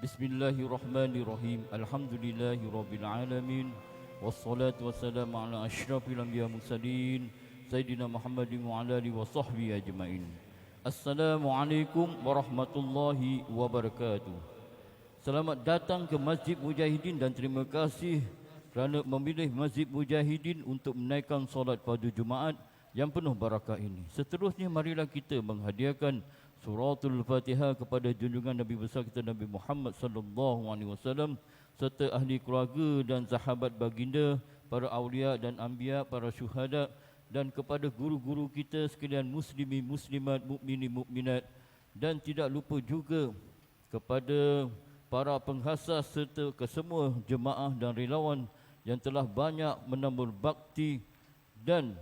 Bismillahirrahmanirrahim. Alhamdulillahirabbil alamin. Wassalatu wassalamu ala asyrafil anbiya mursalin Sayyidina Muhammadin wa ala alihi wa sahbihi ajmain. Assalamualaikum warahmatullahi wabarakatuh. Selamat datang ke Masjid Mujahidin dan terima kasih kerana memilih Masjid Mujahidin untuk menaikkan solat pada Jumaat yang penuh barakah ini. Seterusnya marilah kita menghadiahkan Suratul Fatihah kepada junjungan Nabi besar kita Nabi Muhammad sallallahu alaihi wasallam serta ahli keluarga dan sahabat baginda, para awliya dan anbiya, para syuhada dan kepada guru-guru kita sekalian muslimi muslimat, mukmini mukminat, dan tidak lupa juga kepada para penghasas serta kesemua jemaah dan relawan yang telah banyak menambah bakti dan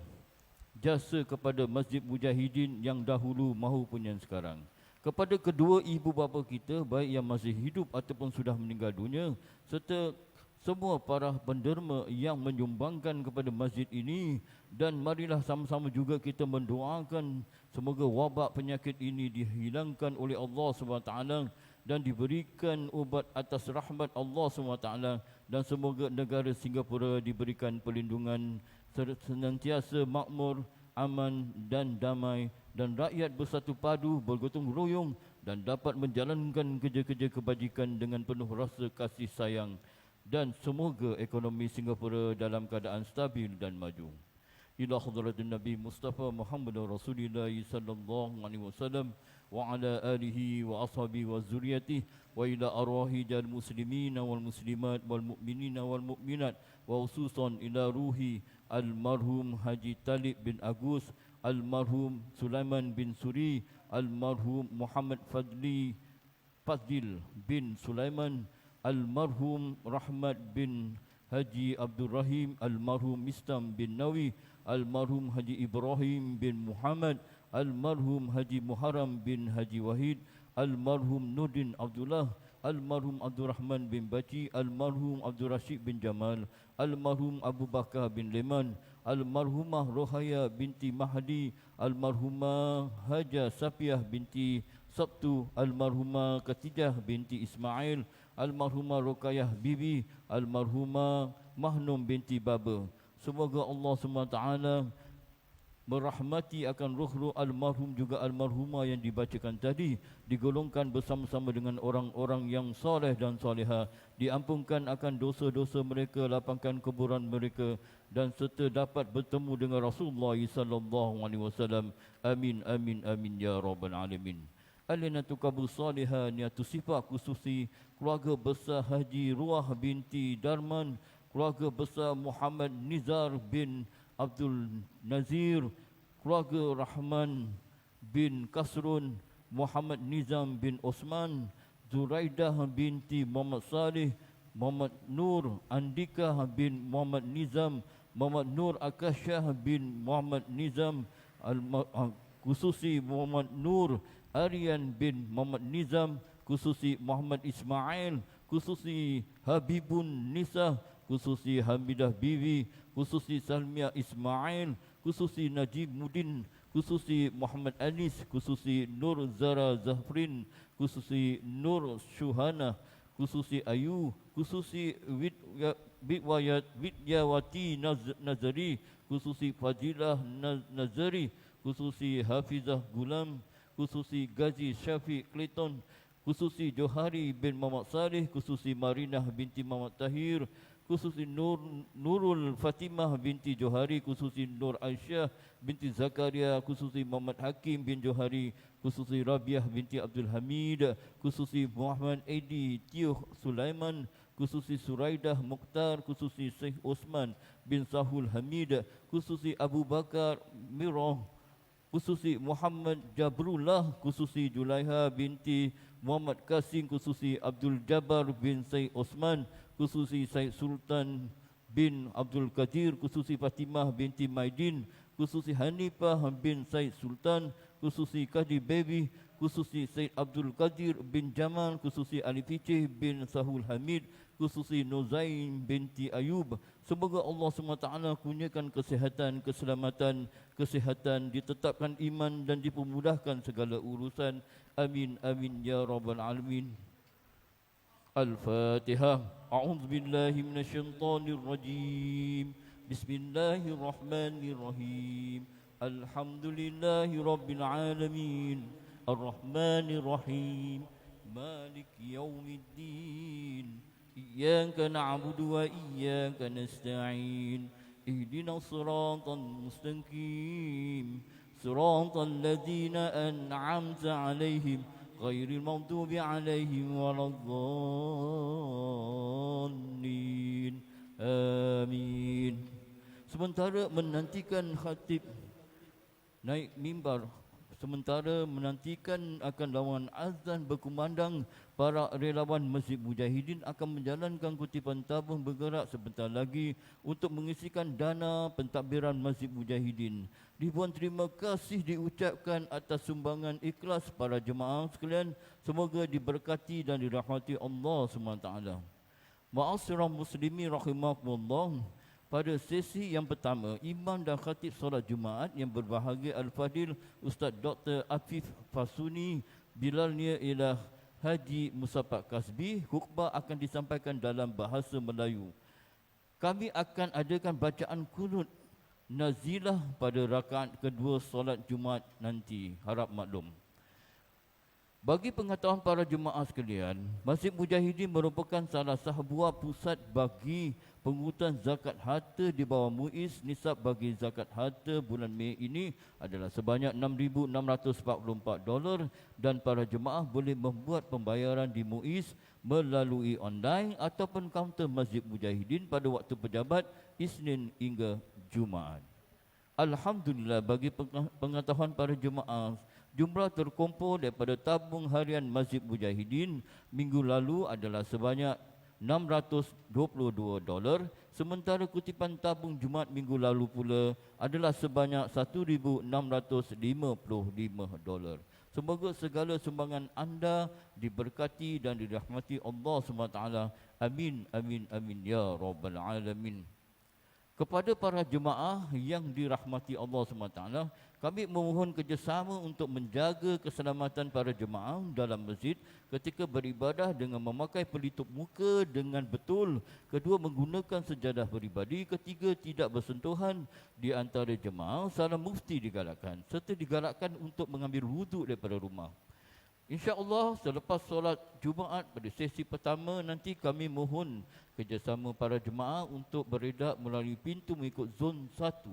jasa kepada Masjid Mujahidin yang dahulu maupun yang sekarang. Kepada kedua ibu bapa kita, baik yang masih hidup ataupun sudah meninggal dunia, serta semua para penderma yang menyumbangkan kepada masjid ini, dan marilah sama-sama juga kita mendoakan semoga wabak penyakit ini dihilangkan oleh Allah SWT dan diberikan ubat atas rahmat Allah SWT, dan semoga negara Singapura diberikan perlindungan senantiasa makmur, aman dan damai, dan rakyat bersatu padu, bergotong royong dan dapat menjalankan kerja-kerja kebajikan dengan penuh rasa kasih sayang, dan semoga ekonomi Singapura dalam keadaan stabil dan maju. Ila hadratin Nabi Mustafa Muhammad Rasulullah sallallahu alaihi wasallam wa ala alihi wa ashabihi wa zuriyatihi wa ila arwahi jal muslimin wal muslimat wal mu'minin wal mu'minat wa khususan ila ruhi almarhum Haji Talib bin Agus, almarhum Sulaiman bin Suri, almarhum Muhammad Fadil bin Sulaiman, almarhum Rahmat bin Haji Abdul Rahim, almarhum Mistam bin Nawi, almarhum Haji Ibrahim bin Muhammad, almarhum Haji Muharram bin Haji Wahid, almarhum Nurdin Abdullah, almarhum Abdul Rahman bin Baci, almarhum Abdul Rashid bin Jamal, almarhum Abu Bakar bin Leman, almarhumah Rohaya binti Mahdi, almarhumah Haja Safiah binti Sabtu, almarhumah Katijah binti Ismail, almarhumah Rokayah Bibi, almarhumah Mahnum binti Baba. Semoga Allah SWT merahmati akan ruh-ruh almarhum juga almarhumah yang dibacakan tadi, digolongkan bersama-sama dengan orang-orang yang soleh dan soleha, diampunkan akan dosa-dosa mereka, lapangkan kuburan mereka, dan serta dapat bertemu dengan Rasulullah sallallahu alaihi wasallam. Amin amin amin ya rabbal alamin. Alina tukabu salihah niatu sifat khususi keluarga besar Haji Ruah binti Darman, keluarga besar Muhammad Nizar bin Abdul Nazir, keluarga Rahman bin Kasrun, Muhammad Nizam bin Osman, Zuraidah binti Muhammad Salih, Muhammad Nur Andika bin Muhammad Nizam, Muhammad Nur Akasyah bin Muhammad Nizam, khususi Muhammad Nur Aryan bin Muhammad Nizam, khususi Muhammad Ismail, khususi Habibun Nisa, khususi Hamidah Bibi, khususi Salmiah Ismail, khususi Najib Mudin, khususi Muhammad Anis, khususi Nur Zara Zahrin, khususi Nur Syuhana, khususi Ayu, khususi Widyawati Nazari, khususi Fadilah Nazari, khususi Hafizah Gulam, khususi Gazi Syafiq Clayton, khususi Johari bin Muhammad Saleh, khususi Marinah binti Muhammad Tahir, khususi Nurul Fatimah binti Johari, khususi Nur Aisyah binti Zakaria, khususi Muhammad Hakim bin Johari, khususi Rabiah binti Abdul Hamid, khususi Muhammad Edi Tioh Sulaiman, khususi Suraidah Mukhtar, khususi Syekh Osman bin Sahul Hamid, khususi Abu Bakar Mirah, khususi Muhammad Jabrullah, khususi Julaiha binti Muhammad Qasim, khususi Abdul Jabbar bin Syed Osman, khususi Syed Sultan bin Abdul Qadir, khususi Fatimah binti Maidin, khususi Hanifah bin Syed Sultan, khususi Kadi Baby, khususi Syed Abdul Qadir bin Jamal, khususi Ali Ficih bin Sahul Hamid, khususi Nuzain binti Ayub. Semoga Allah SWT kurniakan kesihatan, keselamatan, kesihatan, ditetapkan iman dan dipermudahkan segala urusan. Amin amin ya rabbal alamin. الفاتحة. أعوذ بالله من الشيطان الرجيم. بسم الله الرحمن الرحيم. الحمد لله رب العالمين الرحمن الرحيم مالك يوم الدين إياك نعبد وإياك نستعين اهدنا الصراط المستقيم صراط الذين أنعمت عليهم غير المغضوب عليهم ولا الضالين آمين. Sementara menantikan khatib naik mimbar, sementara menantikan akan lawan azan berkumandang, para relawan Masjid Mujahidin akan menjalankan kutipan tabung bergerak sebentar lagi untuk mengisikan dana pentadbiran Masjid Mujahidin. Ribuan terima kasih diucapkan atas sumbangan ikhlas para jemaah sekalian. Semoga diberkati dan dirahmati Allah SWT. Ma'asyiral muslimin rahimakumullah. Pada sesi yang pertama, imam dan khatib solat Jumaat yang berbahagia Al-Fadil Ustaz Dr. Afif Fasuni Bilalnya ialah Haji Musapak Kasbi. Khutbah akan disampaikan dalam bahasa Melayu. Kami akan adakan bacaan kunut nazilah pada rakaat kedua solat Jumaat nanti. Harap maklum. Bagi pengetahuan para jemaah sekalian, Masjid Mujahidin merupakan salah satu buah pusat bagi pengurutan zakat harta di bawah MUIS. Nisab bagi zakat harta bulan Mei ini adalah sebanyak $6,644 dan para jemaah boleh membuat pembayaran di MUIS melalui online ataupun kaunter Masjid Mujahidin pada waktu pejabat Isnin hingga Jumaat. Alhamdulillah, bagi pengetahuan para jemaah, jumlah terkumpul daripada tabung harian Masjid Mujahidin minggu lalu adalah sebanyak $622, sementara kutipan tabung Jumaat minggu lalu pula adalah sebanyak $1,655. Semoga segala sumbangan anda diberkati dan dirahmati Allah SWT. Amin, amin, amin ya Rabbal Alamin. Kepada para jemaah yang dirahmati Allah SWT, kami memohon kerjasama untuk menjaga keselamatan para jemaah dalam masjid ketika beribadah dengan memakai pelitup muka dengan betul. Kedua, menggunakan sejadah peribadi. Ketiga, tidak bersentuhan di antara jemaah. Salam mufti digalakkan, serta digalakkan untuk mengambil wuduk daripada rumah. InsyaAllah selepas solat Jumaat pada sesi pertama nanti kami mohon kerjasama para jemaah untuk beredak melalui pintu mengikut zon 1.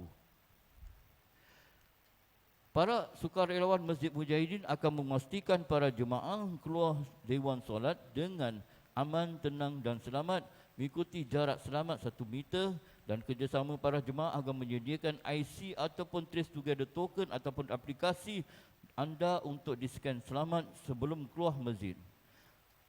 Para sukarelawan Masjid Mujahidin akan memastikan para jemaah keluar dewan solat dengan aman, tenang dan selamat, mengikuti jarak selamat 1 meter, dan kerjasama para jemaah akan menyediakan IC ataupun Trace Together Token ataupun aplikasi anda untuk di-scan selamat sebelum keluar masjid.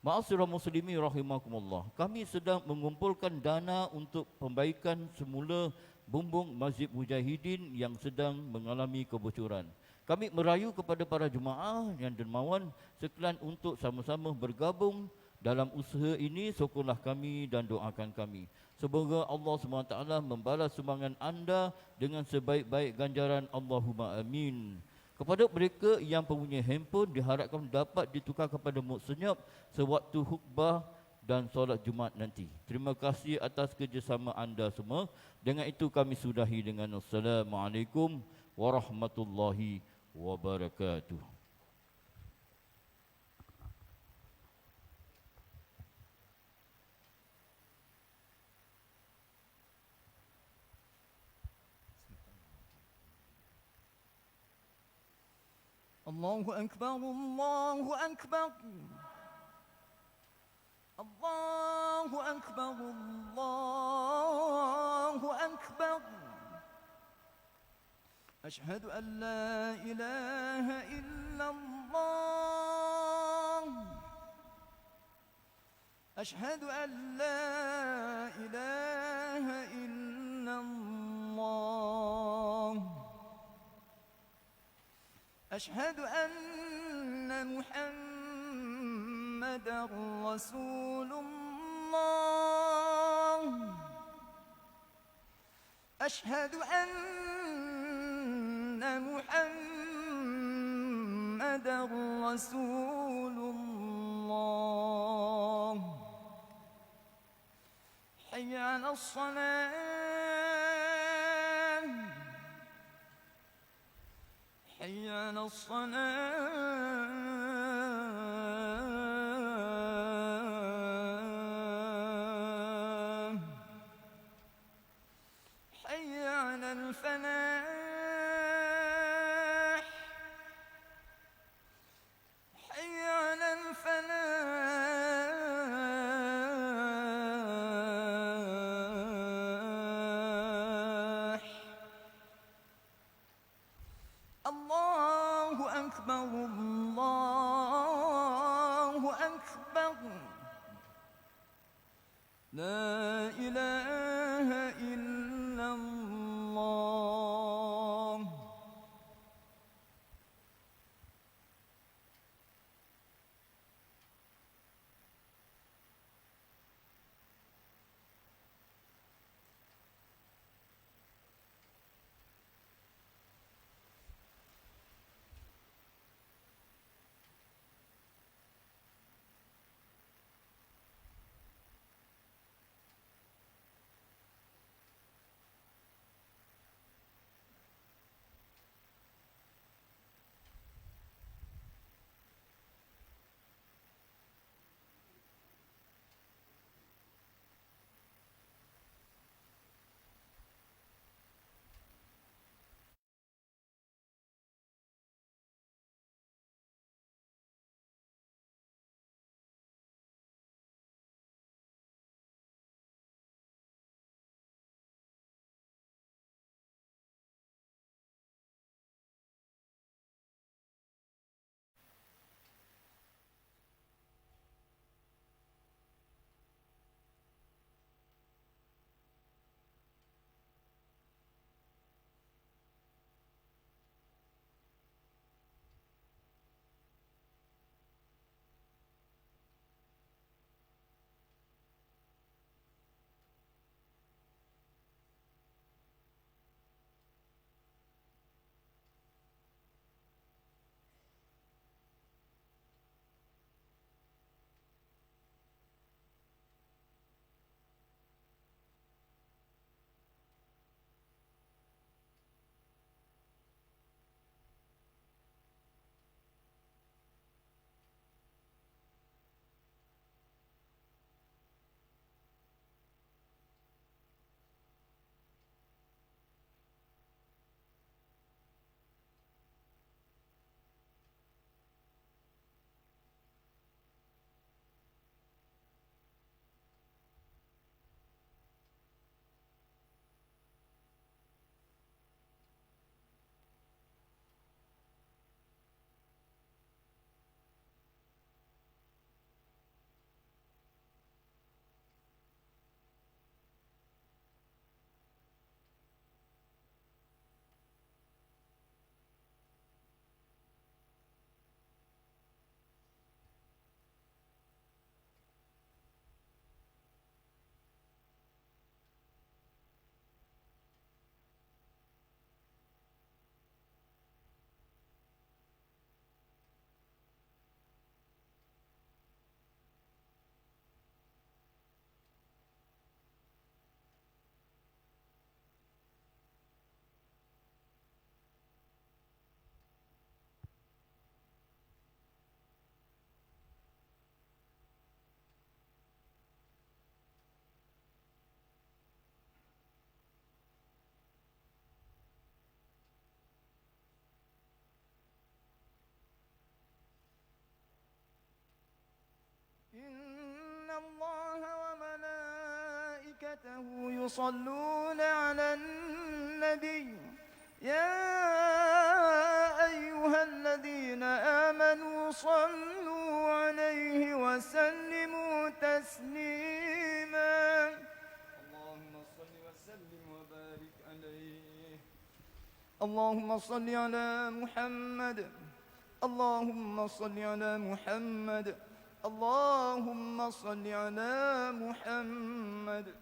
Ma'asyiral muslimin rahimakumullah. Kami sedang mengumpulkan dana untuk pembaikan semula bumbung Masjid Mujahidin yang sedang mengalami kebocoran. Kami merayu kepada para jemaah yang dermawan sekalian untuk sama-sama bergabung dalam usaha ini. Sokonlah kami dan doakan kami. Semoga Allah SWT membalas sumbangan anda dengan sebaik-baik ganjaran. Allahumma amin. Kepada mereka yang mempunyai handphone, diharapkan dapat ditukar kepada mod senyap sewaktu khutbah dan solat Jumaat nanti. Terima kasih atas kerjasama anda semua. Dengan itu kami sudahi dengan Assalamualaikum warahmatullahi wabarakatuh. Allahu Akbar, Allahu Akbar. Allahu Akbar, Allahu Akbar. Ashhadu an la ilaha illallah. Ashhadu an la ilaha illallah. أشهد أن محمدًا رسول الله. أشهد أن محمدًا رسول الله. حي على الصلاة حي على الصلاة حي على الفلاح حي على الفلاح الله أكبر الله أكبر لا إله إلا الله إن الله وملائكته يصلون على النبي يا أيها الذين آمنوا صلوا عليه وسلموا تسليما اللهم صل وسلم وبارك عليه اللهم صل على محمد اللهم صل على محمد اللهم صل على محمد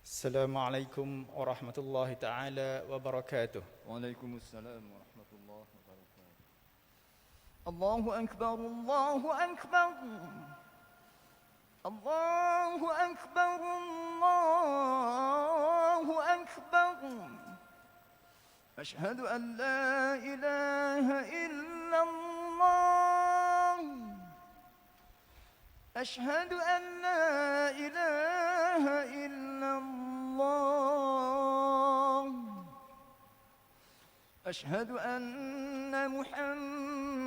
السلام عليكم ورحمة الله تعالى وبركاته. وعليكم السلام ورحمة الله وبركاته. الله أكبر الله أكبر الله أكبر الله أكبر أشهد أن لا إله إلا الله أشهد أن لا إله إلا الله أشهد أن محمدا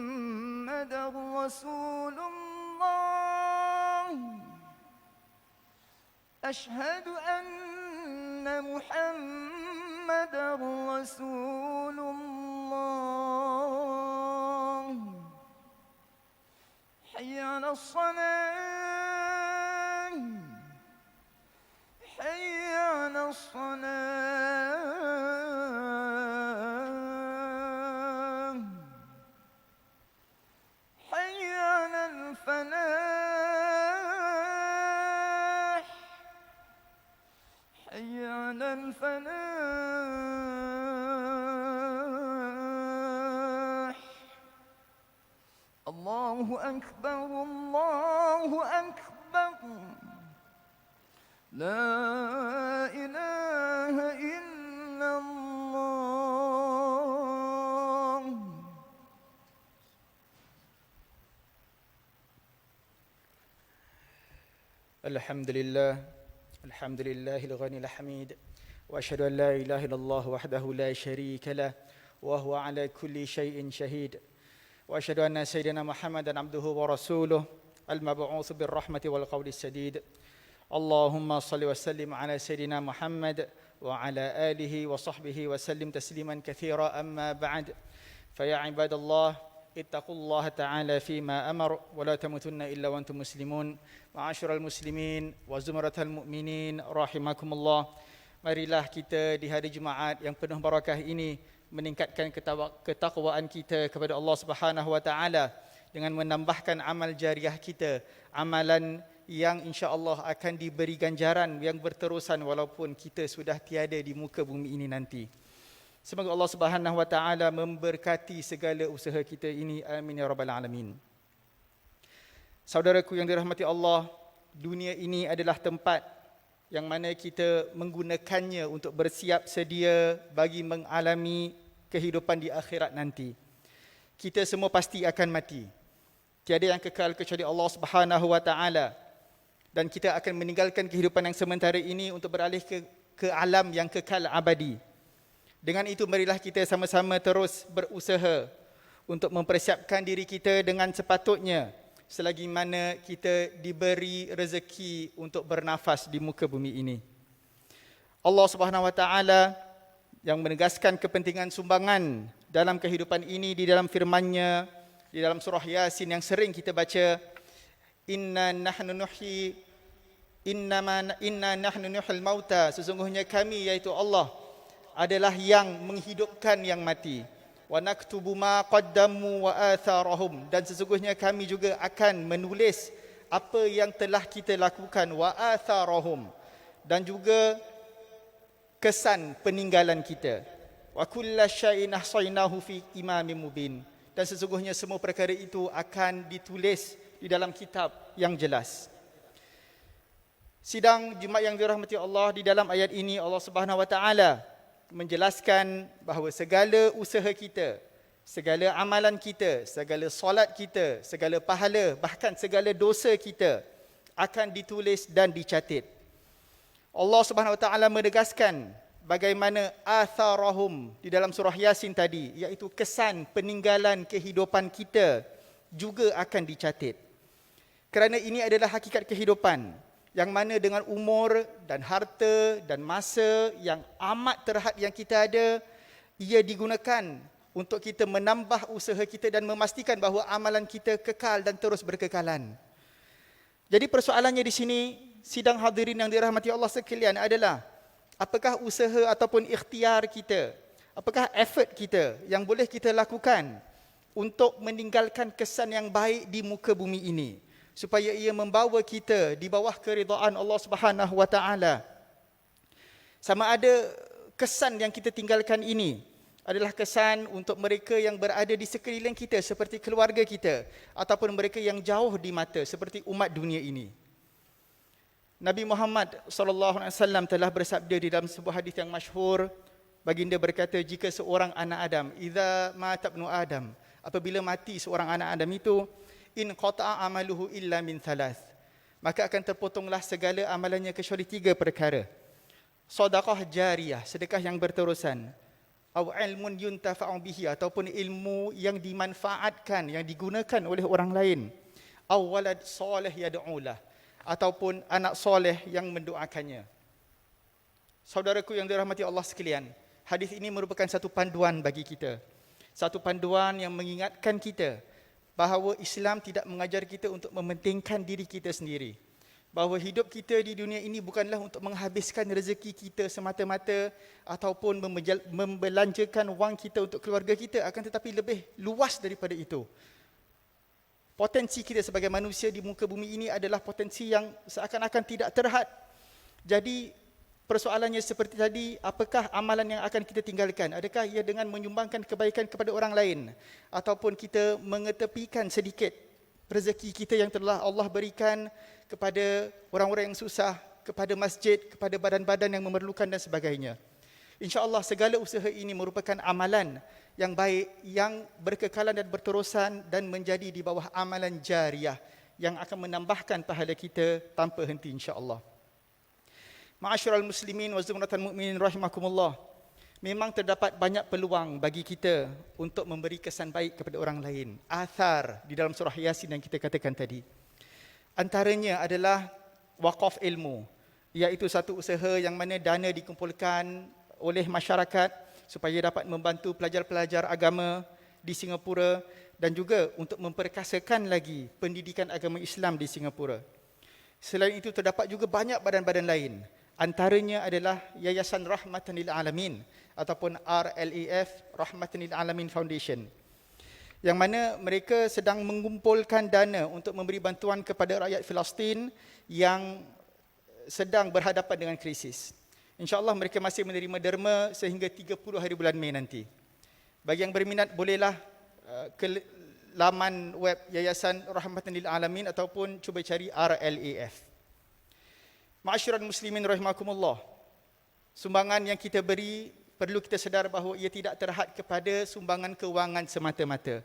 رسول الله أشهد أن محمدا رسول الله حي على الصلاة حي على الصلاة حي على الفلاح حي على الفلاح الله أكبر الله أكبر لا إله إلا الله الحمد لله الغني الحميد وأشهد أن لا إله إلا الله وحده لا شريك له وهو على كل شيء شهيد وأشهد أن سيدنا محمدا عبده ورسوله المبعوث بالرحمة والقول السديد اللهم صل وسلم على سيدنا محمد وعلى آله وصحبه وسلم تسليما كثيرا أما بعد فيا عباد الله اتقوا الله تعالى فيما أمر ولا تموتن إلا وأنتم مسلمون معاشر المسلمين وزمرة المؤمنين رحمكم الله. Marilah kita di hari Jumaat yang penuh barakah ini meningkatkan ketakwaan kita kepada Allah Subhanahu wa taala dengan menambahkan amal jariah kita, amalan yang insya-Allah akan diberi ganjaran yang berterusan walaupun kita sudah tiada di muka bumi ini nanti. Semoga Allah Subhanahu wa taala memberkati segala usaha kita ini, amin ya rabbal alamin. Saudaraku yang dirahmati Allah, dunia ini adalah tempat yang mana kita menggunakannya untuk bersiap sedia bagi mengalami kehidupan di akhirat nanti. Kita semua pasti akan mati. Tiada yang kekal kecuali Allah Subhanahu wa taala. Dan kita akan meninggalkan kehidupan yang sementara ini untuk beralih ke alam yang kekal abadi. Dengan itu marilah kita sama-sama terus berusaha untuk mempersiapkan diri kita dengan sepatutnya selagi mana kita diberi rezeki untuk bernafas di muka bumi ini. Allah Subhanahu wa taala yang menegaskan kepentingan sumbangan dalam kehidupan ini di dalam firman-Nya di dalam surah Yasin yang sering kita baca, inna nahnu nuhyil mauta, sesungguhnya kami iaitu Allah adalah yang menghidupkan yang mati. Wa naktubu ma qaddamu wa atharahum, dan sesungguhnya kami juga akan menulis apa yang telah kita lakukan, wa atharahum, dan juga kesan peninggalan kita. Wa kulla syai'in ahsaynahu fi imamin mubin, dan sesungguhnya semua perkara itu akan ditulis di dalam kitab yang jelas. Sidang Jumaat yang dirahmati Allah, di dalam ayat ini Allah Subhanahu wa taala menjelaskan bahawa segala usaha kita, segala amalan kita, segala solat kita, segala pahala, bahkan segala dosa kita akan ditulis dan dicatat. Allah Subhanahu wa taala menegaskan bagaimana atharahum di dalam surah Yasin tadi, iaitu kesan peninggalan kehidupan kita juga akan dicatat. Kerana ini adalah hakikat kehidupan, yang mana dengan umur dan harta dan masa yang amat terhad yang kita ada, ia digunakan untuk kita menambah usaha kita dan memastikan bahawa amalan kita kekal dan terus berkekalan. Jadi persoalannya di sini, sidang hadirin yang dirahmati Allah sekalian, adalah apakah usaha ataupun ikhtiar kita, apakah effort kita yang boleh kita lakukan untuk meninggalkan kesan yang baik di muka bumi ini, supaya ia membawa kita di bawah keridaan Allah Subhanahu wa taala. Sama ada kesan yang kita tinggalkan ini adalah kesan untuk mereka yang berada di sekeliling kita seperti keluarga kita ataupun mereka yang jauh di mata seperti umat dunia ini. Nabi Muhammad SAW telah bersabda di dalam sebuah hadis yang masyhur, baginda berkata, jika seorang anak Adam, idza mata ibnu Adam, apabila mati seorang anak Adam itu, in qata'a amaluhu illa min thalath, maka akan terpotonglah segala amalannya kecuali 3 perkara. Sedekah jariyah, sedekah yang berterusan, aw ilmun yuntafa'u bihi, ataupun ilmu yang dimanfaatkan, yang digunakan oleh orang lain, aw walad soleh yad'ulah, ataupun anak soleh yang mendoakannya. Saudaraku yang dirahmati Allah sekalian, hadis ini merupakan satu panduan bagi kita. Satu panduan yang mengingatkan kita bahawa Islam tidak mengajar kita untuk mementingkan diri kita sendiri. Bahawa hidup kita di dunia ini bukanlah untuk menghabiskan rezeki kita semata-mata ataupun membelanjakan wang kita untuk keluarga kita, akan tetapi lebih luas daripada itu. Potensi kita sebagai manusia di muka bumi ini adalah potensi yang seakan-akan tidak terhad. Jadi persoalannya seperti tadi, apakah amalan yang akan kita tinggalkan? Adakah ia dengan menyumbangkan kebaikan kepada orang lain, ataupun kita mengetepikan sedikit rezeki kita yang telah Allah berikan kepada orang-orang yang susah, kepada masjid, kepada badan-badan yang memerlukan dan sebagainya. InsyaAllah segala usaha ini merupakan amalan yang baik, yang berkekalan dan berterusan dan menjadi di bawah amalan jariyah yang akan menambahkan pahala kita tanpa henti insyaAllah. Ma'asyiral muslimin wa zumratan mu'minin rahimakumullah. Memang terdapat banyak peluang bagi kita untuk memberi kesan baik kepada orang lain. Athar di dalam surah Yasin yang kita katakan tadi. Antaranya adalah wakaf ilmu, iaitu satu usaha yang mana dana dikumpulkan oleh masyarakat supaya dapat membantu pelajar-pelajar agama di Singapura dan juga untuk memperkasakan lagi pendidikan agama Islam di Singapura. Selain itu terdapat juga banyak badan-badan lain. Antaranya adalah Yayasan Rahmatan lil Alamin ataupun RLAF, Rahmatan lil Alamin Foundation, yang mana mereka sedang mengumpulkan dana untuk memberi bantuan kepada rakyat Palestin yang sedang berhadapan dengan krisis. InsyaAllah mereka masih menerima derma sehingga 30 hari bulan Mei nanti. Bagi yang berminat, bolehlah ke laman web Yayasan Rahmatan lil Alamin ataupun cuba cari RLAF. Ma'asyiral muslimin rahimakumullah. Sumbangan yang kita beri, perlu kita sedar bahawa ia tidak terhad kepada sumbangan kewangan semata-mata.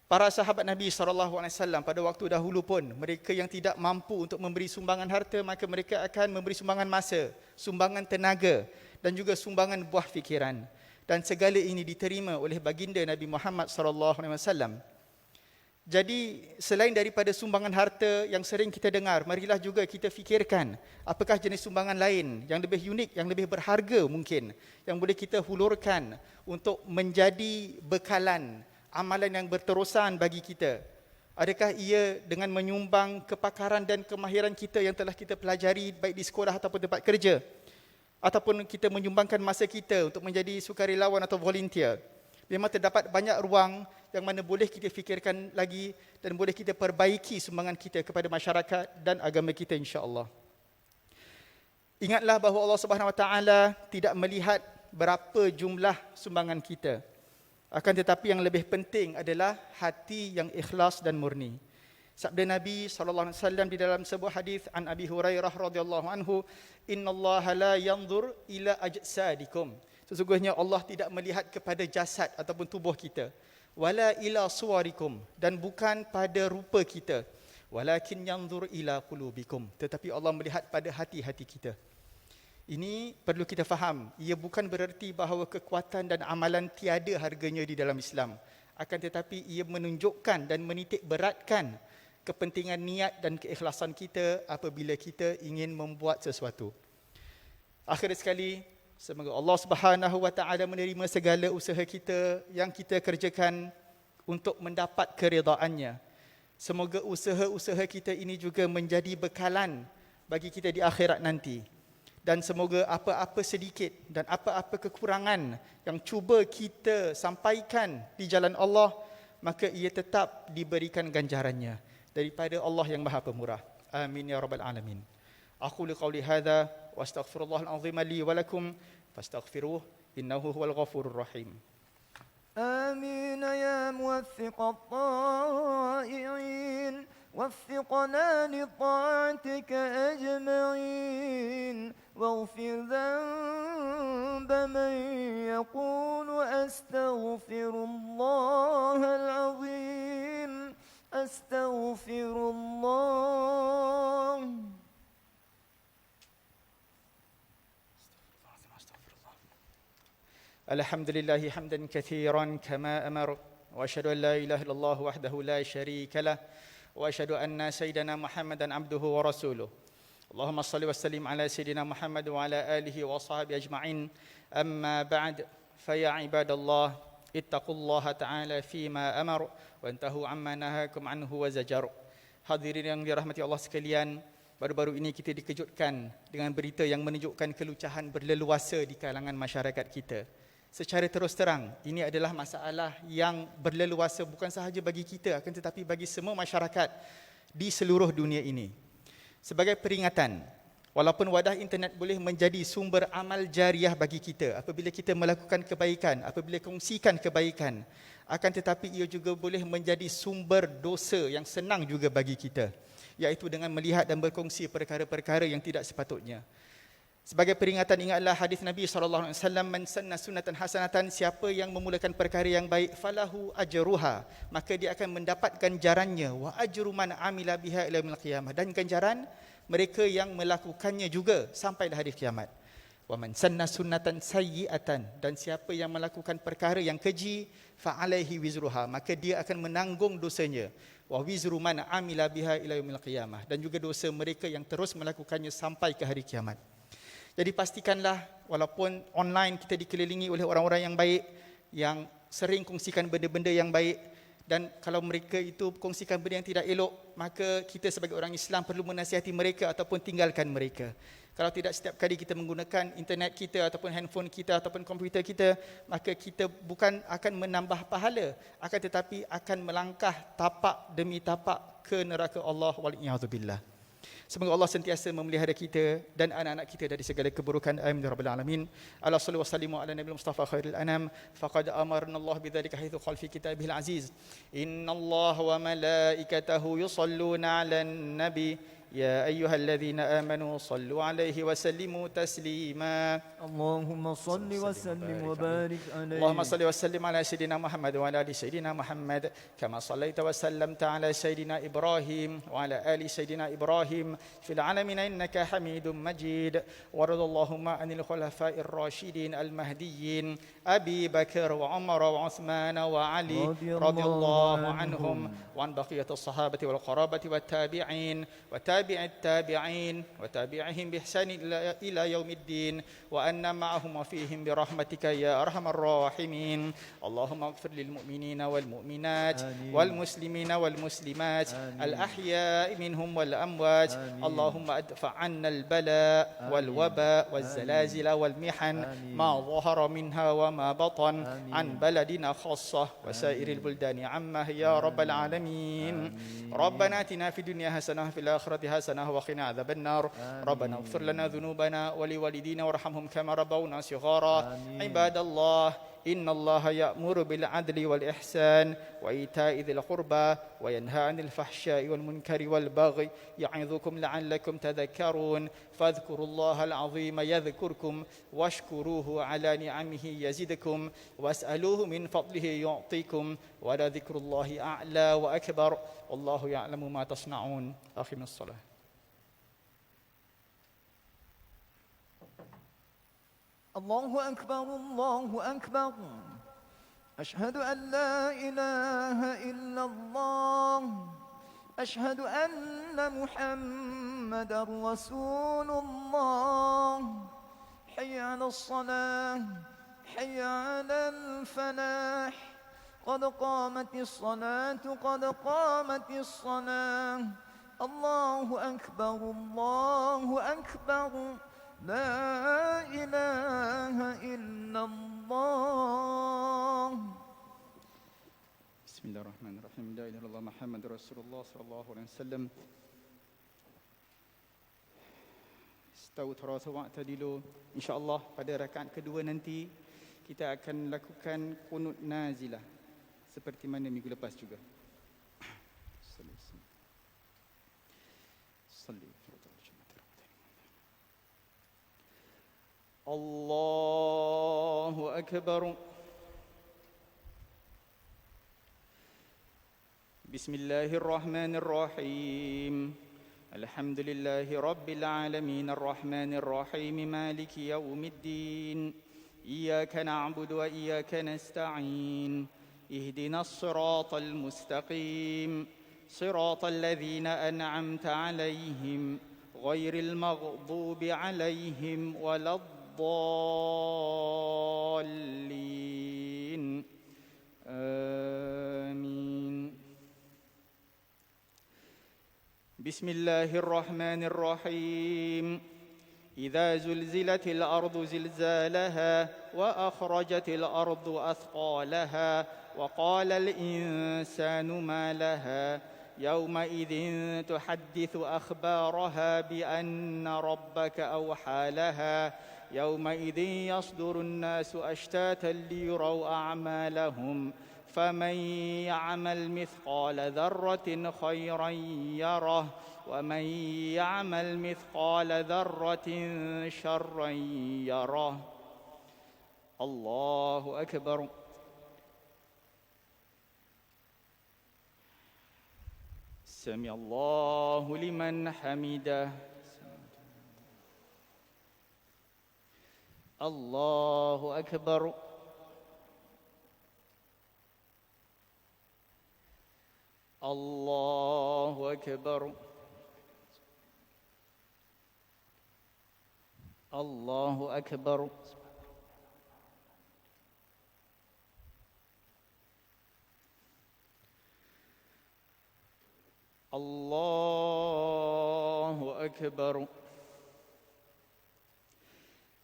Para sahabat Nabi SAW pada waktu dahulu pun, mereka yang tidak mampu untuk memberi sumbangan harta, maka mereka akan memberi sumbangan masa, sumbangan tenaga dan juga sumbangan buah fikiran. Dan segala ini diterima oleh baginda Nabi Muhammad SAW. Jadi selain daripada sumbangan harta yang sering kita dengar, marilah juga kita fikirkan apakah jenis sumbangan lain yang lebih unik, yang lebih berharga mungkin, yang boleh kita hulurkan untuk menjadi bekalan amalan yang berterusan bagi kita. Adakah ia dengan menyumbang kepakaran dan kemahiran kita yang telah kita pelajari baik di sekolah ataupun tempat kerja, ataupun kita menyumbangkan masa kita untuk menjadi sukarelawan atau volunteer. Memang terdapat banyak ruang yang mana boleh kita fikirkan lagi dan boleh kita perbaiki sumbangan kita kepada masyarakat dan agama kita insya-Allah. Ingatlah bahawa Allah Subhanahu Wa Taala tidak melihat berapa jumlah sumbangan kita. Akan tetapi yang lebih penting adalah hati yang ikhlas dan murni. Sabda Nabi SAW di dalam sebuah hadis an Abi Hurairah radhiyallahu anhu, "Innallaha la yanzur ila ajsadikum." Sesungguhnya Allah tidak melihat kepada jasad ataupun tubuh kita. Wala ila suwarikum, dan bukan pada rupa kita. Walakin yanzur ila qulubikum, tetapi Allah melihat pada hati-hati kita. Ini perlu kita faham. Ia bukan bererti bahawa kekuatan dan amalan tiada harganya di dalam Islam. Akan tetapi ia menunjukkan dan menitik beratkan kepentingan niat dan keikhlasan kita apabila kita ingin membuat sesuatu. Akhir sekali, semoga Allah Subhanahu Wa Taala menerima segala usaha kita yang kita kerjakan untuk mendapat keridaan-Nya. Semoga usaha-usaha kita ini juga menjadi bekalan bagi kita di akhirat nanti. Dan semoga apa-apa sedikit dan apa-apa kekurangan yang cuba kita sampaikan di jalan Allah, maka ia tetap diberikan ganjarannya daripada Allah yang Maha Pemurah. Amin ya rabbal alamin. Aqulu qawli hadza wa astaghfirullahal azim li wa lakum fastaghfiruhu إنه هو الغفور الرحيم. آمين يا موفق الطائعين، وفقنا لطاعتك أجمعين، واغفر ذنب من يقول أستغفر الله العظيم، أستغفر الله. الحمد لله حمدا كثيرا كما أمر، وأشهد أن لا إله إلا الله وحده لا شريك له، وأشهد أن سيدنا محمدا عبده ورسوله. اللهم صل وسلم على سيدنا محمد وعلى آله وصحبه أجمعين. أما بعد، فيا عباد الله اتقوا الله تعالى فيما أمر وانتهوا عما نهاكم عنه وزجر. Hadirin yang dirahmati Allah sekalian, baru-baru ini kita dikejutkan dengan berita yang menunjukkan kelucahan berleluasa di kalangan masyarakat kita. Secara terus terang, ini adalah masalah yang berleluasa bukan sahaja bagi kita, akan tetapi bagi semua masyarakat di seluruh dunia ini. Sebagai peringatan, walaupun wadah internet boleh menjadi sumber amal jariah bagi kita apabila kita melakukan kebaikan, apabila kongsikan kebaikan, akan tetapi ia juga boleh menjadi sumber dosa yang senang juga bagi kita, iaitu dengan melihat dan berkongsi perkara-perkara yang tidak sepatutnya. Sebagai peringatan, ingatlah hadis Nabi SAW, man sanna sunnatan hasanatan, siapa yang memulakan perkara yang baik, falahu ajruha, maka dia akan mendapatkan ganjarannya, wa ajru man amila biha ila yaumil qiyamah, dan ganjaran mereka yang melakukannya juga sampai hari kiamat. Wa man sanna sunnatan sayyi'atan, dan siapa yang melakukan perkara yang keji, fa alaihi wizruha, maka dia akan menanggung dosanya, wa wizru man amila biha ila yaumil qiyamah, dan juga dosa mereka yang terus melakukannya sampai ke hari kiamat. Jadi pastikanlah, walaupun online kita dikelilingi oleh orang-orang yang baik, yang sering kongsikan benda-benda yang baik, dan kalau mereka itu kongsikan benda yang tidak elok, maka kita sebagai orang Islam perlu menasihati mereka ataupun tinggalkan mereka. Kalau tidak, setiap kali kita menggunakan internet kita ataupun handphone kita ataupun komputer kita, maka kita bukan akan menambah pahala, akan tetapi akan melangkah tapak demi tapak ke neraka Allah wal-iyadzubillah. Semoga Allah sentiasa memelihara kita dan anak-anak kita dari segala keburukan. Amin ya rabbal alamin. Ala salli wa sallimu ala nabiyil mustafa khairil anam. Faqad amarna Allah bidzalika haitsu qala fi kitabihil aziz. Innallaha wa malaikatahu yusalluna 'alan nabi. يا أيها الذين آمنوا صلوا عليه وسلموا تسليما. اللهم صل وسلم وبارك عليه. اللهم صل وسلم على سيدنا محمد وعلى آل سيدنا محمد كما صليت وسلمت على سيدنا إبراهيم وعلى آل سيدنا إبراهيم في العالمين إنك حميد مجيد. وارض اللهم عن الخلفاء الراشدين المهديين أبي بكر وعمر وعثمان وعلي رضي الله عنهم وعن بقية الصحابة والقرابة والتابعين التابعين وتابعهم بإحسان إلى يوم الدين وأن معهم وفيهم برحمتك يا أرحم الراحمين. اللهم اغفر للمؤمنين والمؤمنات والمسلمين والمسلمات الأحياء منهم والأموات. اللهم ادفع عنا البلاء والوباء والزلازل والمحن ما ظهر منها وما بطن عن بلدنا خاصة وسائر البلدان عامة يا رب العالمين. ربنا آتنا في الدنيا حسنة وفي الآخرة حسنة وقنا عذاب النار. ربنا اغفر لنا ذنوبنا ولوالدينا وارحمهم كما ربونا صغارا. عباد الله، إن الله يأمر بالعدل والإحسان وإيتاء ذي القربى وينهى عن الفحشاء والمنكر والبغي يعظكم لعلكم تذكرون. فاذكروا الله العظيم يذكركم واشكروه على نعمه يزدكم واسألوه من فضله يعطيكم ولذكر الله أعلى وأكبر والله يعلم ما تصنعون. أقم الصلاة. الله أكبر الله أكبر، أشهد أن لا إله إلا الله، أشهد أن محمدا رسول الله. حي على الصلاة، حي على الفلاح، قد قامت الصلاة قد قامت الصلاة. الله أكبر الله أكبر، لا إله إلا الله. بسم الله الرحمن الرحيم. لا إله إلا الله محمد رسول الله صلى الله عليه وسلم. Istau tarasu wa'tadilu. InsyaAllah pada rakaat kedua nanti kita akan lakukan qunut nazilah seperti mana minggu lepas juga. Allahu akbar. Bismillahirrahmanirrahim. Alhamdulillahi rabbil alamin arrahmanir rahim maliki yaumiddin. Iyyaka na'budu wa iyyaka nasta'in. Ihdinas siratal mustaqim. Siratal ladzina an'amta 'alaihim ghairil maghdubi 'alaihim waladdallin. Amin. Bismillahirrahmanirrahim. إذا زلزلت الأرض زلزالها وأخرجت الأرض أثقالها وقال الإنسان ما لها يومئذ تحدث أخبارها بأن ربك أوحى لها يومئذ يصدر الناس أشتاتا ليروا أعمالهم فمن يعمل مثقال ذرة خيرا يره ومن يعمل مثقال ذرة شرا يره. الله أكبر. سمع الله لمن حمده. الله أكبر. الله أكبر. الله أكبر. الله أكبر.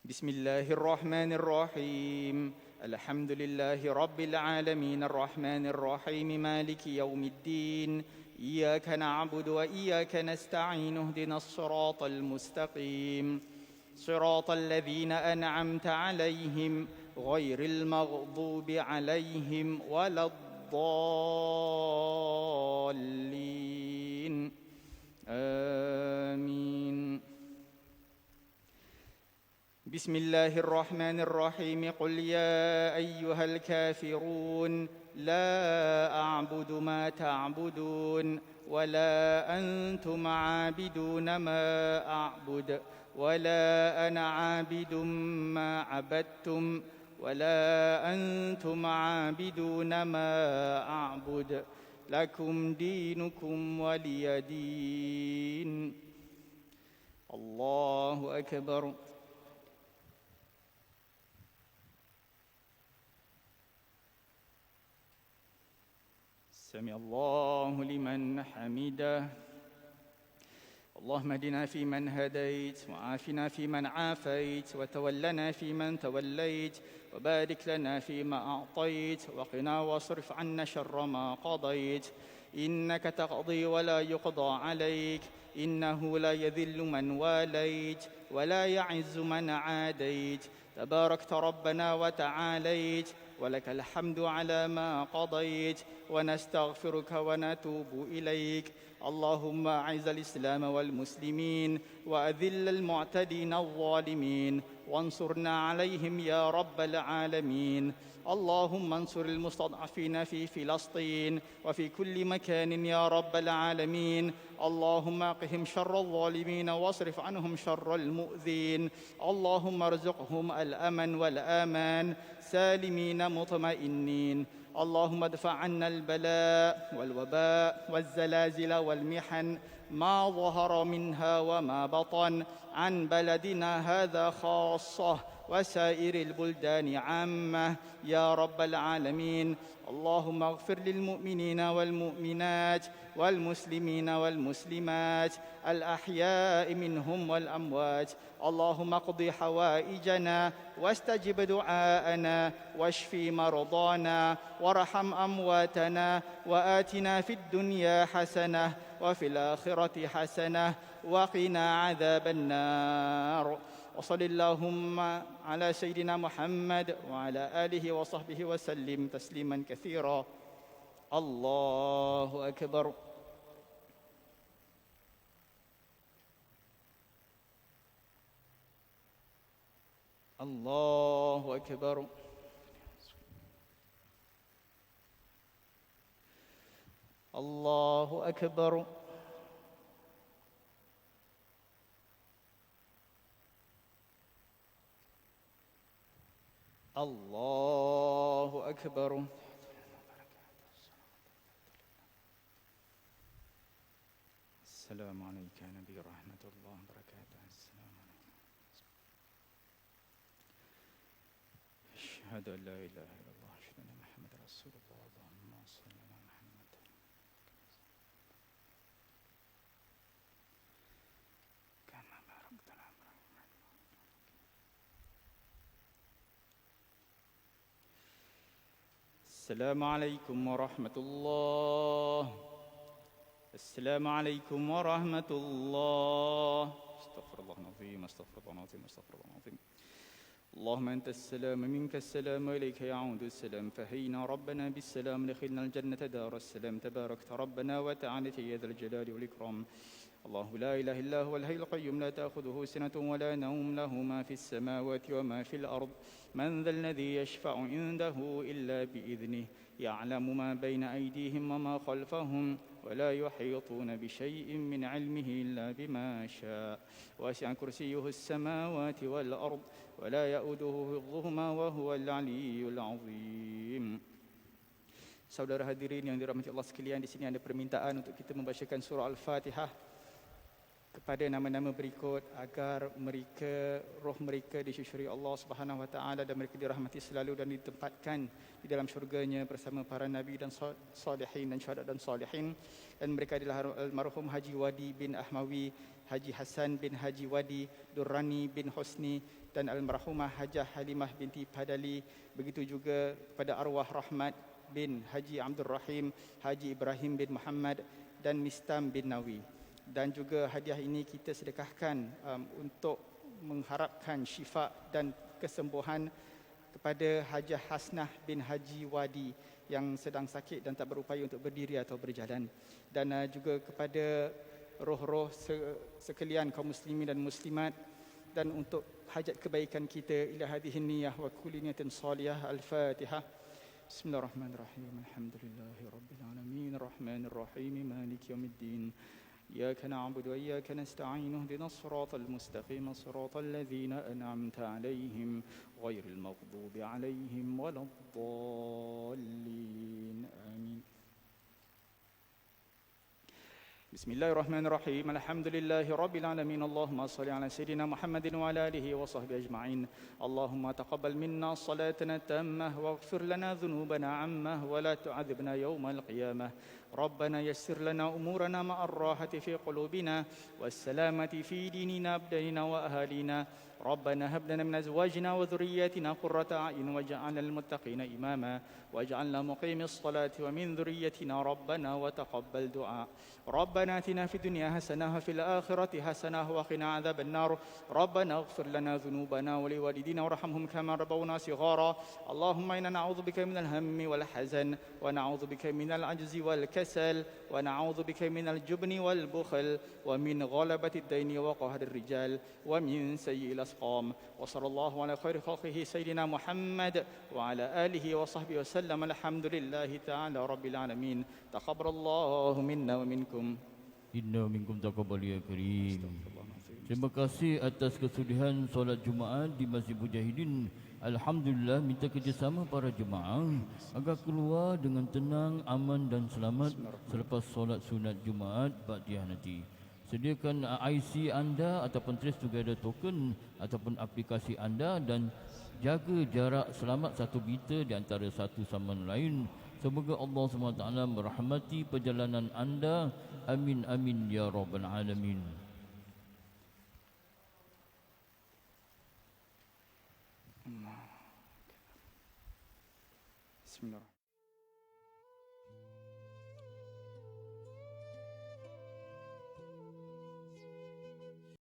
بسم الله الرحمن الرحيم. الحمد لله رب العالمين الرحمن الرحيم مالك يوم الدين. إياك نعبد وإياك نستعين اهدنا الصراط المستقيم صراط الذين أنعمت عليهم غير المغضوب عليهم ولا الضالين. آمين. بسم الله الرحمن الرحيم. قل يا أيها الكافرون لا أعبد ما تعبدون ولا أنتم عابدون ما أعبد ولا أنا عابد ما عبدتم ولا أنتم عابدون ما أعبد لكم دينكم ولي دين. الله أكبر. سمع الله لمن حمده. اللهم اهدنا فيمن هديت وعافنا فيمن عافيت وتولنا فيمن توليت وبارك لنا فيما أعطيت وقنا واصرف عنا شر ما قضيت إنك تقضي ولا يقضى عليك إنه لا يذل من واليت ولا يعز من عاديت تباركت ربنا وتعاليت ولك الحمد على ما قضيت ونستغفرك ونتوب إليك. اللهم أعز الإسلام والمسلمين وأذل المعتدين الظالمين وانصرنا عليهم يا رب العالمين. اللهم انصر المستضعفين في فلسطين وفي كل مكان يا رب العالمين. اللهم اقهم شر الظالمين واصرف عنهم شر المؤذين. اللهم ارزقهم الأمن والآمان سالمين مطمئنين. اللهم ادفع عنا البلاء والوباء والزلازل والمحن ما ظهر منها وما بطن عن بلدنا هذا خاصة وسائر البلدان عامة يا رب العالمين. اللهم اغفر للمؤمنين والمؤمنات والمسلمين والمسلمات الأحياء منهم والأموات. اللهم اقض حوائجنا واستجب دعاءنا واشف مرضانا وارحم أمواتنا وآتنا في الدنيا حسنة وفي الآخرة حسنة وقنا عذاب النار. وصل اللهم على سيدنا محمد وعلى آله وصحبه وسلم تسليما كثيرا. الله أكبر. الله أكبر. الله أكبر. الله أكبر. السلام عليك يا نبي رحمة الله وبركاته. السلام عليكم. أشهد أن لا إله إلا الله أشهد أن محمد رسول الله. اللهم صل على محمد. كما باركت على إبراهيم. السلام عليكم ورحمة الله. السلام عليكم ورحمة الله. استغفر الله العظيم استغفر الله العظيم استغفر الله العظيم. اللهم أنت السلام منك السلام وإليك يعود السلام. فهينا ربنا بالسلام دخلنا الجنة دار السلام. تباركت ربنا وتعالى يا ذا الجلال والإكرام. الله لا إله إلا هو الحي القيوم لا تأخذه سنة ولا نوم له ما في السماوات وما في الأرض. من ذا الذي يشفع عنده إلا بإذنه. يعلم ما بين أيديهم وما خلفهم ولا يحيطون بشيء من علمه إلا بما شاء. وسع كرسيه السماوات والأرض ولا يؤوده حفظهما وهو العلي العظيم. Saudara hadirin yang dirahmati Allah sekalian, di sini ada permintaan untuk kita membacakan surah Al-Fatihah kepada nama-nama berikut agar roh mereka disyukuri Allah Subhanahu wa taala dan mereka dirahmati selalu dan ditempatkan di dalam syurganya bersama para nabi dan salihin dan syuhada dan salihin. Dan mereka adalah almarhum Haji Wadi bin Ahmawi, Haji Hasan bin Haji Wadi, Durrani bin Husni dan almarhumah Hajah Halimah binti Padali. Begitu juga pada arwah Rahmat bin Haji Abdul Rahim, Haji Ibrahim bin Muhammad dan Mistam bin Nawi. Dan juga hadiah ini kita sedekahkan untuk mengharapkan syifa dan kesembuhan kepada Hajah Hasnah bin Haji Wadi yang sedang sakit dan tak berupaya untuk berdiri atau berjalan. Dan juga kepada roh-roh sekalian kaum muslimin dan muslimat, dan untuk hajat kebaikan kita ila hadhihi niyyah wa kulli niyatin salihah. Al-Fatihah. Bismillahirrahmanirrahim. Alhamdulillahi rabbil alamin arrahmanir rahim maliki yaumiddin. إياك نعبد وإياك نستعين اهدنا الصراط المستقيم صراط الذين أنعمت عليهم غير المغضوب عليهم ولا الضالين آمين. بسم الله الرحمن الرحيم. الحمد لله رب العالمين. اللهم صل على سيدنا محمد وعلى آله وصحبه أجمعين. اللهم تقبل منا صلاتنا التامة واغفر لنا ذنوبنا عامة ولا تعذبنا يوم القيامة. ربنا يسر لنا أمورنا مع الراحة في قلوبنا والسلامة في ديننا أبداننا وأهالينا. ربنا هب لنا من أزواجنا وذرياتنا قرة أعين واجعلنا للمتقين إماما واجعلنا مقيم الصلاة ومن ذريتنا ربنا وتقبل دعاء. ربنا آتنا في الدنيا حسنة وفي الآخرة حسنة وقنا عذاب النار. ربنا اغفر لنا ذنوبنا ولوالدينا وارحمهم كما ربونا صغارا. اللهم إنا نعوذ بك من الهم والحزن ونعوذ بك من العجز والكسل ونعوذ بك من الجبن والبخل ومن غلبة الدين وقهر الرجال ومن سيء الأسقام. وصلى الله على خير خلقه سيدنا محمد وعلى آله وصحبه وسلم. الحمد لله تعالى رب العالمين. تقبل الله منا ومنكم. Inna minkum taqabbal ya karim. Terima kasih atas kesudian solat Jumaat di Masjid Mujahidin. Alhamdulillah, minta kerjasama para jemaah agar keluar dengan tenang, aman dan selamat selepas solat sunat Jumaat Ba'diyah nanti. Sediakan IC anda ataupun Trace Together token ataupun aplikasi anda dan jaga jarak selamat 1 meter di antara satu sama lain. Semoga Allah SWT merahmati perjalanan anda. Amin amin ya rabbal alamin. Bismillah.